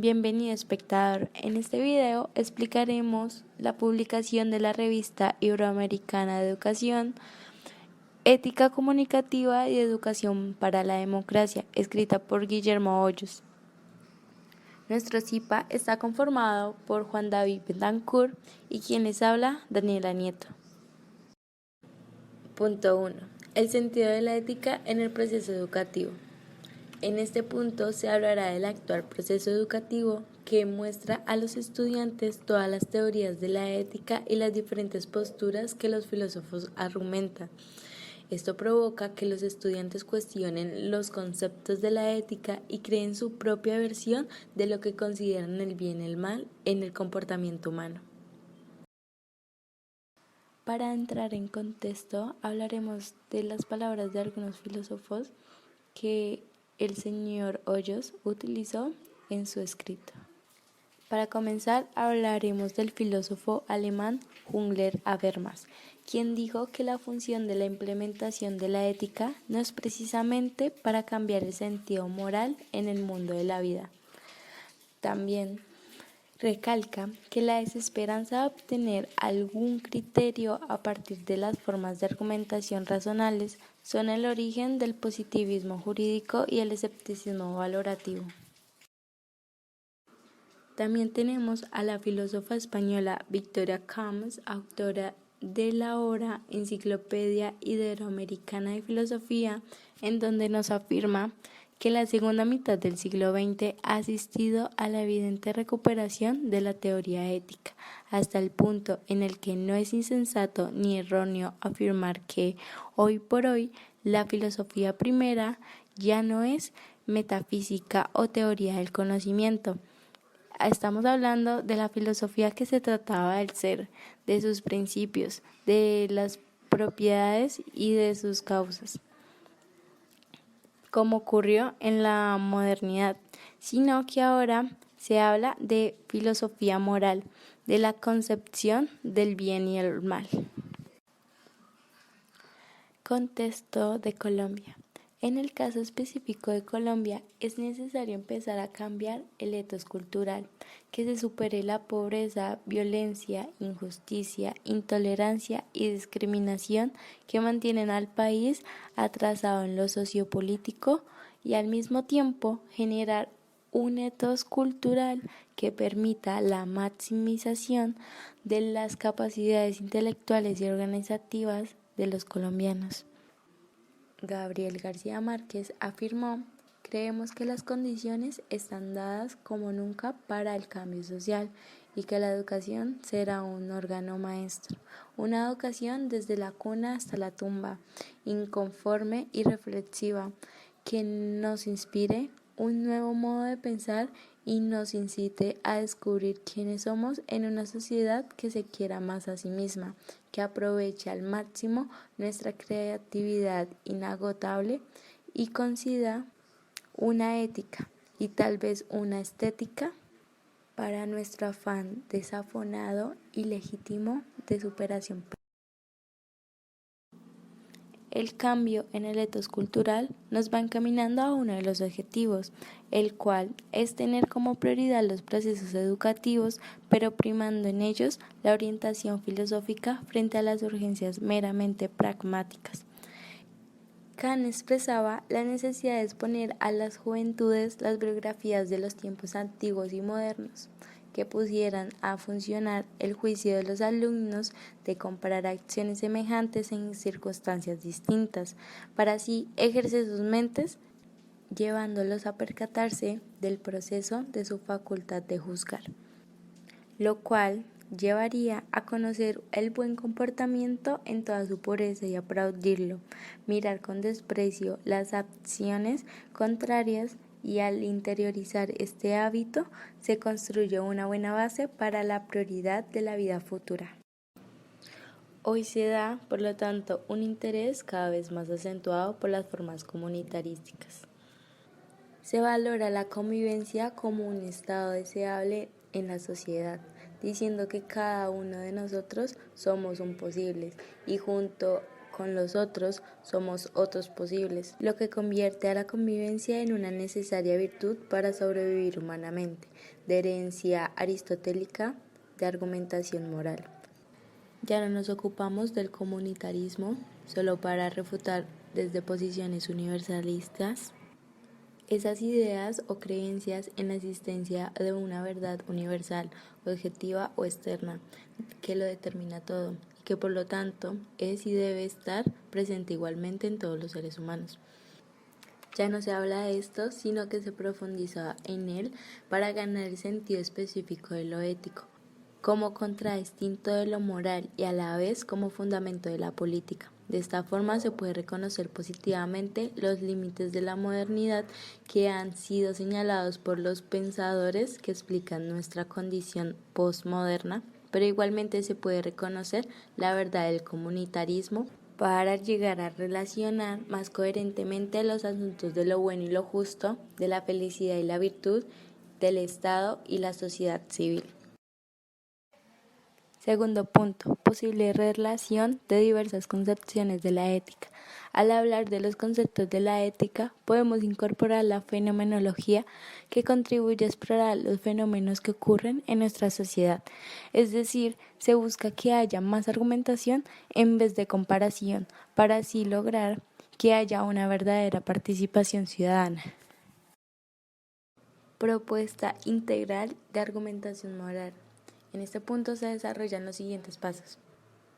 Bienvenido espectador, en este video explicaremos la publicación de la revista Iberoamericana de Educación, Ética Comunicativa y Educación para la Democracia, escrita por Guillermo Hoyos. Nuestro CIPA está conformado por Juan David Betancourt y quien les habla, Daniela Nieto. Punto 1. El sentido de la ética en el proceso educativo. En este punto se hablará del actual proceso educativo que muestra a los estudiantes todas las teorías de la ética y las diferentes posturas que los filósofos argumentan. Esto provoca que los estudiantes cuestionen los conceptos de la ética y creen su propia versión de lo que consideran el bien y el mal en el comportamiento humano. Para entrar en contexto, hablaremos de las palabras de algunos filósofos que el señor Hoyos utilizó en su escrito. Para comenzar, hablaremos del filósofo alemán Jürgen Habermas, quien dijo que la función de la implementación de la ética no es precisamente para cambiar el sentido moral en el mundo de la vida. También recalca que la desesperanza de obtener algún criterio a partir de las formas de argumentación razonables son el origen del positivismo jurídico y el escepticismo valorativo. También tenemos a la filósofa española Victoria Camps, autora de la obra Enciclopedia Iberoamericana de Filosofía, en donde nos afirma que la segunda mitad del siglo XX ha asistido a la evidente recuperación de la teoría ética, hasta el punto en el que no es insensato ni erróneo afirmar que, hoy por hoy, la filosofía primera ya no es metafísica o teoría del conocimiento. Estamos hablando de la filosofía que se trataba del ser, de sus principios, de las propiedades y de sus causas, como ocurrió en la modernidad, sino que ahora se habla de filosofía moral, de la concepción del bien y el mal. Contexto de Colombia. En el caso específico de Colombia, es necesario empezar a cambiar el etos cultural, que se supere la pobreza, violencia, injusticia, intolerancia y discriminación que mantienen al país atrasado en lo sociopolítico y al mismo tiempo generar un etos cultural que permita la maximización de las capacidades intelectuales y organizativas de los colombianos. Gabriel García Márquez afirmó: creemos que las condiciones están dadas como nunca para el cambio social y que la educación será un órgano maestro, una educación desde la cuna hasta la tumba, inconforme y reflexiva, que nos inspire un nuevo modo de pensar y nos incite a descubrir quiénes somos en una sociedad que se quiera más a sí misma, que aproveche al máximo nuestra creatividad inagotable y conceda una ética y tal vez una estética para nuestro afán desafonado y legítimo de superación. El cambio en el etos cultural nos va encaminando a uno de los objetivos, el cual es tener como prioridad los procesos educativos, pero primando en ellos la orientación filosófica frente a las urgencias meramente pragmáticas. Kant expresaba la necesidad de exponer a las juventudes las biografías de los tiempos antiguos y modernos, que pusieran a funcionar el juicio de los alumnos de comparar acciones semejantes en circunstancias distintas, para así ejercer sus mentes, llevándolos a percatarse del proceso de su facultad de juzgar, lo cual llevaría a conocer el buen comportamiento en toda su pureza y aplaudirlo, mirar con desprecio las acciones contrarias, y al interiorizar este hábito se construye una buena base para la prioridad de la vida futura. Hoy se da, por lo tanto, un interés cada vez más acentuado por las formas comunitarísticas. Se valora la convivencia como un estado deseable en la sociedad, diciendo que cada uno de nosotros somos un posible y junto con los otros somos otros posibles, lo que convierte a la convivencia en una necesaria virtud para sobrevivir humanamente, de herencia aristotélica de argumentación moral. Ya no nos ocupamos del comunitarismo solo para refutar desde posiciones universalistas esas ideas o creencias en la existencia de una verdad universal, objetiva o externa, que lo determina todo y que por lo tanto es y debe estar presente igualmente en todos los seres humanos. Ya no se habla de esto, sino que se profundiza en él para ganar el sentido específico de lo ético, como contradistinto de lo moral y a la vez como fundamento de la política. De esta forma se puede reconocer positivamente los límites de la modernidad que han sido señalados por los pensadores que explican nuestra condición postmoderna, pero igualmente se puede reconocer la verdad del comunitarismo para llegar a relacionar más coherentemente los asuntos de lo bueno y lo justo, de la felicidad y la virtud, del Estado y la sociedad civil. Segundo punto, posible relación de diversas concepciones de la ética. Al hablar de los conceptos de la ética, podemos incorporar la fenomenología que contribuye a explorar los fenómenos que ocurren en nuestra sociedad. Es decir, se busca que haya más argumentación en vez de comparación, para así lograr que haya una verdadera participación ciudadana. Propuesta integral de argumentación moral. En este punto se desarrollan los siguientes pasos.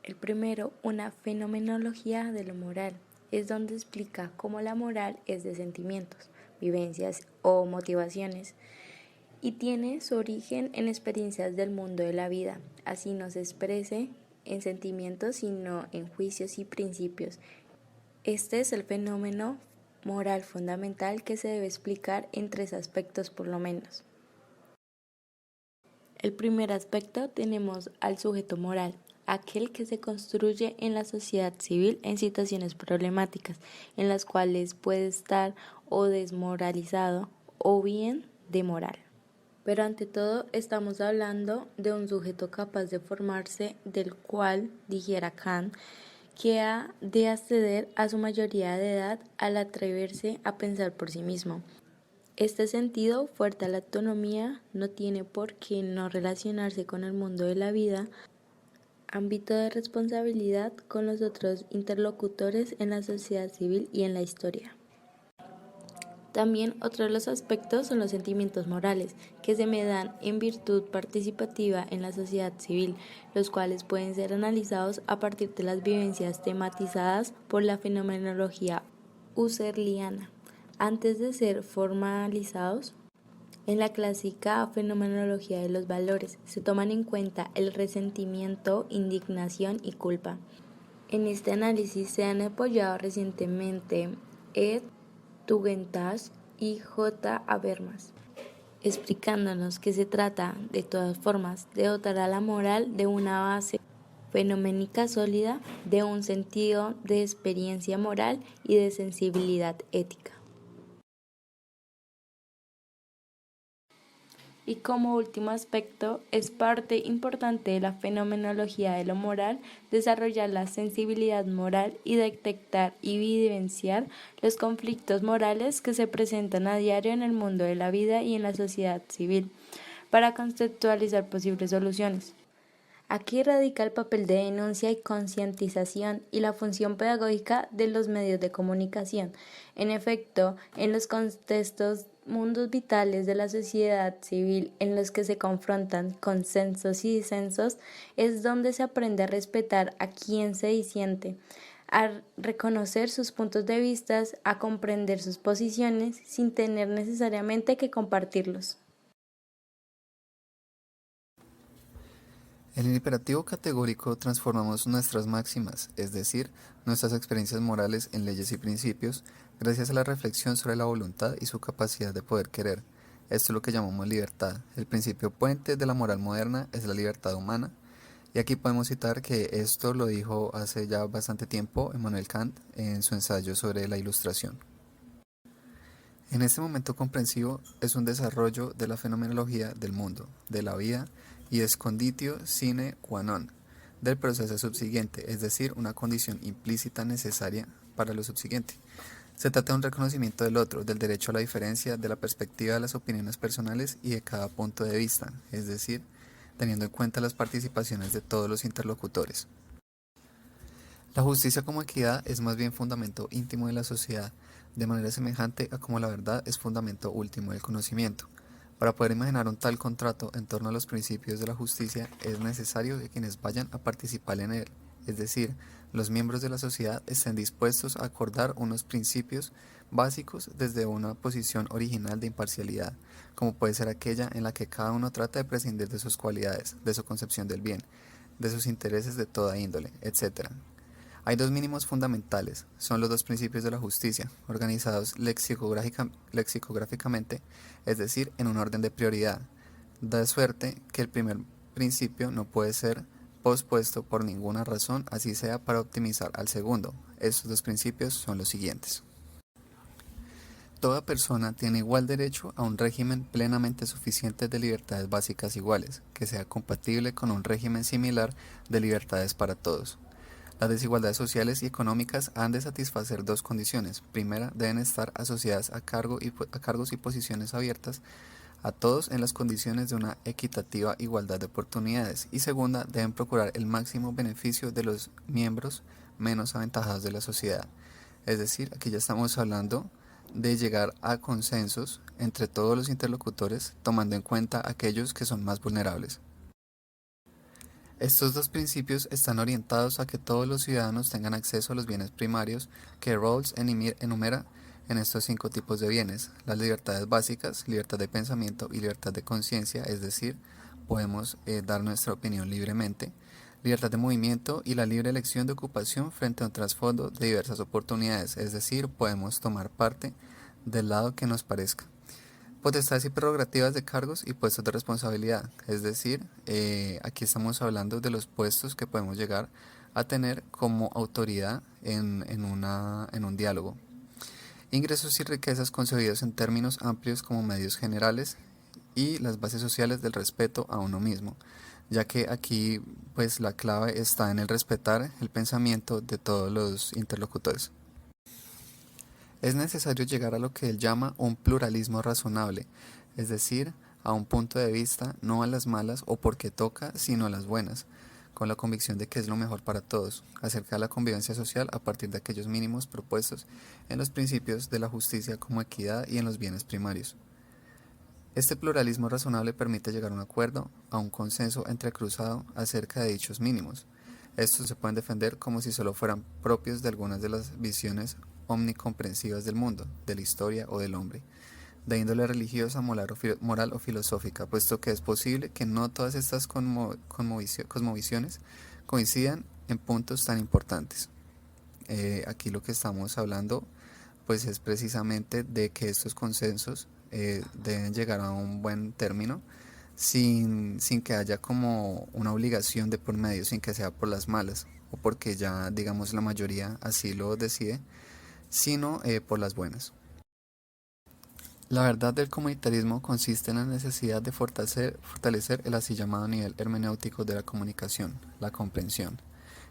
El primero, una fenomenología de lo moral, es donde explica cómo la moral es de sentimientos, vivencias o motivaciones y tiene su origen en experiencias del mundo de la vida, así no se exprese en sentimientos sino en juicios y principios. Este es el fenómeno moral fundamental que se debe explicar en 3 aspectos por lo menos. El primer aspecto tenemos al sujeto moral, aquel que se construye en la sociedad civil en situaciones problemáticas, en las cuales puede estar o desmoralizado o bien de moral. Pero ante todo estamos hablando de un sujeto capaz de formarse, del cual, dijera Kant, que ha de acceder a su mayoría de edad al atreverse a pensar por sí mismo. Este sentido fuerte a la autonomía no tiene por qué no relacionarse con el mundo de la vida, ámbito de responsabilidad con los otros interlocutores en la sociedad civil y en la historia. También otro de los aspectos son los sentimientos morales, que se me dan en virtud participativa en la sociedad civil, los cuales pueden ser analizados a partir de las vivencias tematizadas por la fenomenología husserliana, antes de ser formalizados. En la clásica fenomenología de los valores se toman en cuenta el resentimiento, indignación y culpa. En este análisis se han apoyado recientemente Ed Tugendhat y J. Habermas, explicándonos que se trata, de todas formas, de dotar a la moral de una base fenoménica sólida, de un sentido de experiencia moral y de sensibilidad ética. Y como último aspecto, es parte importante de la fenomenología de lo moral desarrollar la sensibilidad moral y detectar y vivenciar los conflictos morales que se presentan a diario en el mundo de la vida y en la sociedad civil, para conceptualizar posibles soluciones. Aquí radica el papel de denuncia y concientización y la función pedagógica de los medios de comunicación. En efecto, en los contextos mundos vitales de la sociedad civil en los que se confrontan consensos y disensos, es donde se aprende a respetar a quien se disiente, a reconocer sus puntos de vista, a comprender sus posiciones sin tener necesariamente que compartirlos. En el imperativo categórico transformamos nuestras máximas, es decir, nuestras experiencias morales en leyes y principios, gracias a la reflexión sobre la voluntad y su capacidad de poder querer. Esto es lo que llamamos libertad. El principio puente de la moral moderna es la libertad humana. Y aquí podemos citar que esto lo dijo hace ya bastante tiempo Immanuel Kant en su ensayo sobre la Ilustración. En este momento comprensivo es un desarrollo de la fenomenología del mundo, de la vida, y es conditio sine qua non del proceso subsiguiente, es decir, una condición implícita necesaria para lo subsiguiente. Se trata de un reconocimiento del otro, del derecho a la diferencia, de la perspectiva de las opiniones personales y de cada punto de vista, es decir, teniendo en cuenta las participaciones de todos los interlocutores. La justicia como equidad es más bien fundamento íntimo de la sociedad, de manera semejante a como la verdad es fundamento último del conocimiento. Para poder imaginar un tal contrato en torno a los principios de la justicia, es necesario que quienes vayan a participar en él, es decir, los miembros de la sociedad, estén dispuestos a acordar unos principios básicos desde una posición original de imparcialidad, como puede ser aquella en la que cada uno trata de prescindir de sus cualidades, de su concepción del bien, de sus intereses de toda índole, etc. Hay dos mínimos fundamentales, son los dos principios de la justicia, organizados lexicográficamente, es decir, en un orden de prioridad. Da suerte que el primer principio no puede ser pospuesto por ninguna razón, así sea para optimizar al segundo. Estos dos principios son los siguientes. Toda persona tiene igual derecho a un régimen plenamente suficiente de libertades básicas iguales, que sea compatible con un régimen similar de libertades para todos. Las desigualdades sociales y económicas han de satisfacer dos condiciones. Primera, deben estar asociadas a cargos y posiciones abiertas a todos en las condiciones de una equitativa igualdad de oportunidades. Y segunda, deben procurar el máximo beneficio de los miembros menos aventajados de la sociedad. Es decir, aquí ya estamos hablando de llegar a consensos entre todos los interlocutores, tomando en cuenta aquellos que son más vulnerables. Estos dos principios están orientados a que todos los ciudadanos tengan acceso a los bienes primarios que Rawls enumera en estos 5 tipos de bienes: las libertades básicas, libertad de pensamiento y libertad de conciencia, es decir, podemos dar nuestra opinión libremente, libertad de movimiento y la libre elección de ocupación frente a un trasfondo de diversas oportunidades, es decir, podemos tomar parte del lado que nos parezca. Potestades y prerrogativas de cargos y puestos de responsabilidad, es decir, aquí estamos hablando de los puestos que podemos llegar a tener como autoridad en un diálogo. Ingresos y riquezas concebidos en términos amplios como medios generales y las bases sociales del respeto a uno mismo, ya que aquí pues la clave está en el respetar el pensamiento de todos los interlocutores. Es necesario llegar a lo que él llama un pluralismo razonable, es decir, a un punto de vista no a las malas o porque toca, sino a las buenas, con la convicción de que es lo mejor para todos, acerca de la convivencia social a partir de aquellos mínimos propuestos en los principios de la justicia como equidad y en los bienes primarios. Este pluralismo razonable permite llegar a un acuerdo, a un consenso entrecruzado acerca de dichos mínimos. Estos se pueden defender como si solo fueran propios de algunas de las visiones omnicomprensivas del mundo, de la historia o del hombre, de índole religiosa, moral o filosófica, puesto que es posible que no todas estas cosmovisiones coincidan en puntos tan importantes. Aquí lo que estamos hablando pues es precisamente de que estos consensos deben llegar a un buen término sin que haya como una obligación de por medio, sin que sea por las malas o porque ya digamos la mayoría así lo decide, sino por las buenas. La verdad del comunitarismo consiste en la necesidad de fortalecer el así llamado nivel hermenéutico de la comunicación, la comprensión,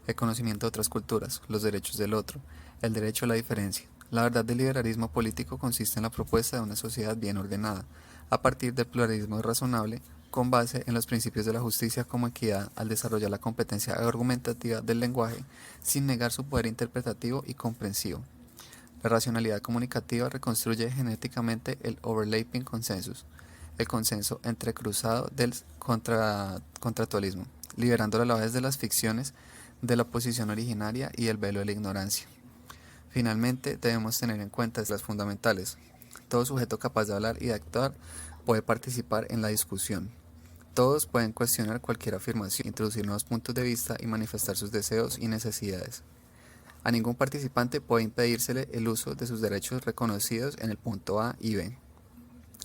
el conocimiento de otras culturas, los derechos del otro, el derecho a la diferencia. La verdad del liberalismo político consiste en la propuesta de una sociedad bien ordenada, a partir del pluralismo razonable, con base en los principios de la justicia como equidad, al desarrollar la competencia argumentativa del lenguaje, sin negar su poder interpretativo y comprensivo. La racionalidad comunicativa reconstruye genéticamente el overlapping consensus, el consenso entrecruzado del contractualismo, liberándolo a la vez de las ficciones de la posición originaria y el velo de la ignorancia. Finalmente, debemos tener en cuenta las fundamentales. Todo sujeto capaz de hablar y de actuar puede participar en la discusión. Todos pueden cuestionar cualquier afirmación, introducir nuevos puntos de vista y manifestar sus deseos y necesidades. A ningún participante puede impedírsele el uso de sus derechos reconocidos en el punto A y B.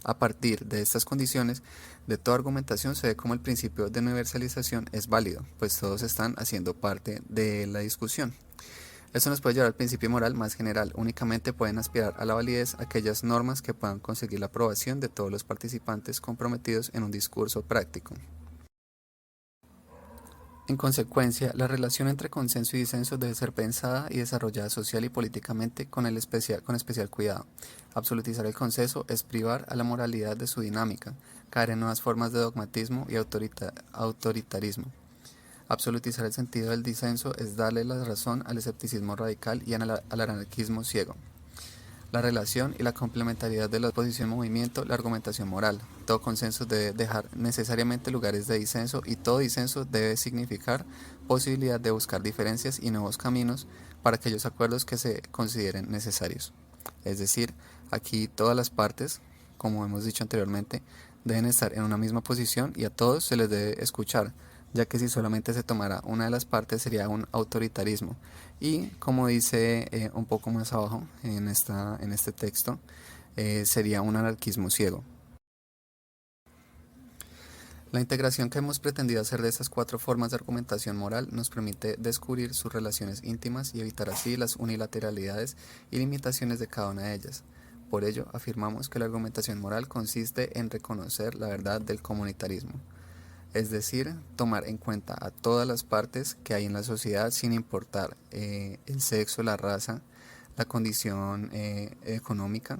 A partir de estas condiciones, de toda argumentación se ve como el principio de universalización es válido, pues todos están haciendo parte de la discusión. Esto nos puede llevar al principio moral más general. Únicamente pueden aspirar a la validez aquellas normas que puedan conseguir la aprobación de todos los participantes comprometidos en un discurso práctico. En consecuencia, la relación entre consenso y disenso debe ser pensada y desarrollada social y políticamente con especial cuidado. Absolutizar el consenso es privar a la moralidad de su dinámica, caer en nuevas formas de dogmatismo y autoritarismo. Absolutizar el sentido del disenso es darle la razón al escepticismo radical y al anarquismo ciego. La relación y la complementariedad de la oposición-movimiento, la argumentación moral. Todo consenso debe dejar necesariamente lugares de disenso y todo disenso debe significar posibilidad de buscar diferencias y nuevos caminos para aquellos acuerdos que se consideren necesarios. Es decir, aquí todas las partes, como hemos dicho anteriormente, deben estar en una misma posición y a todos se les debe escuchar, ya que si solamente se tomara una de las partes sería un autoritarismo. Y como dice un poco más abajo en este texto, sería un anarquismo ciego. La integración que hemos pretendido hacer de estas cuatro formas de argumentación moral nos permite descubrir sus relaciones íntimas y evitar así las unilateralidades y limitaciones de cada una de ellas. Por ello, afirmamos que la argumentación moral consiste en reconocer la verdad del comunitarismo, es decir, tomar en cuenta a todas las partes que hay en la sociedad sin importar el sexo, la raza, la condición económica,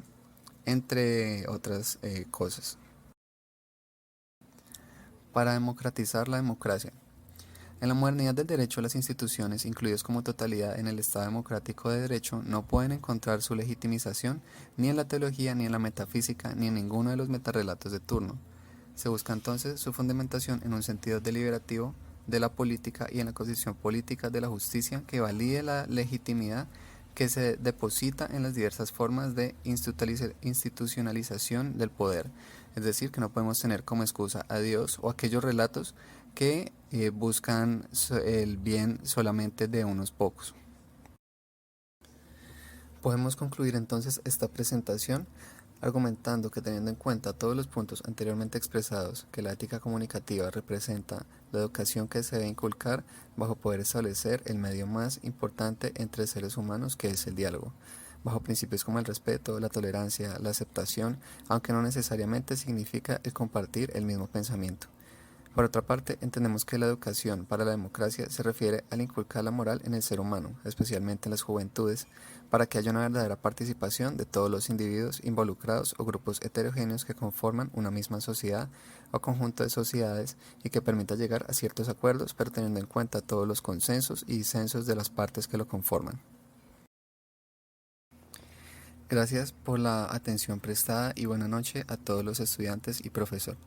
entre otras cosas. Para democratizar la democracia. En la modernidad del derecho, las instituciones, incluidas como totalidad en el Estado democrático de derecho, no pueden encontrar su legitimización ni en la teología, ni en la metafísica, ni en ninguno de los metarrelatos de turno. Se busca entonces su fundamentación en un sentido deliberativo de la política y en la concepción política de la justicia que valide la legitimidad que se deposita en las diversas formas de institucionalización del poder. Es decir, que no podemos tener como excusa a Dios o aquellos relatos que buscan el bien solamente de unos pocos. Podemos concluir entonces esta presentación argumentando que teniendo en cuenta todos los puntos anteriormente expresados, que la ética comunicativa representa la educación que se debe inculcar bajo poder establecer el medio más importante entre seres humanos, que es el diálogo, bajo principios como el respeto, la tolerancia, la aceptación, aunque no necesariamente significa el compartir el mismo pensamiento. Por otra parte, entendemos que la educación para la democracia se refiere al inculcar la moral en el ser humano, especialmente en las juventudes, para que haya una verdadera participación de todos los individuos involucrados o grupos heterogéneos que conforman una misma sociedad o conjunto de sociedades y que permita llegar a ciertos acuerdos, pero teniendo en cuenta todos los consensos y disensos de las partes que lo conforman. Gracias por la atención prestada y buena noche a todos los estudiantes y profesor.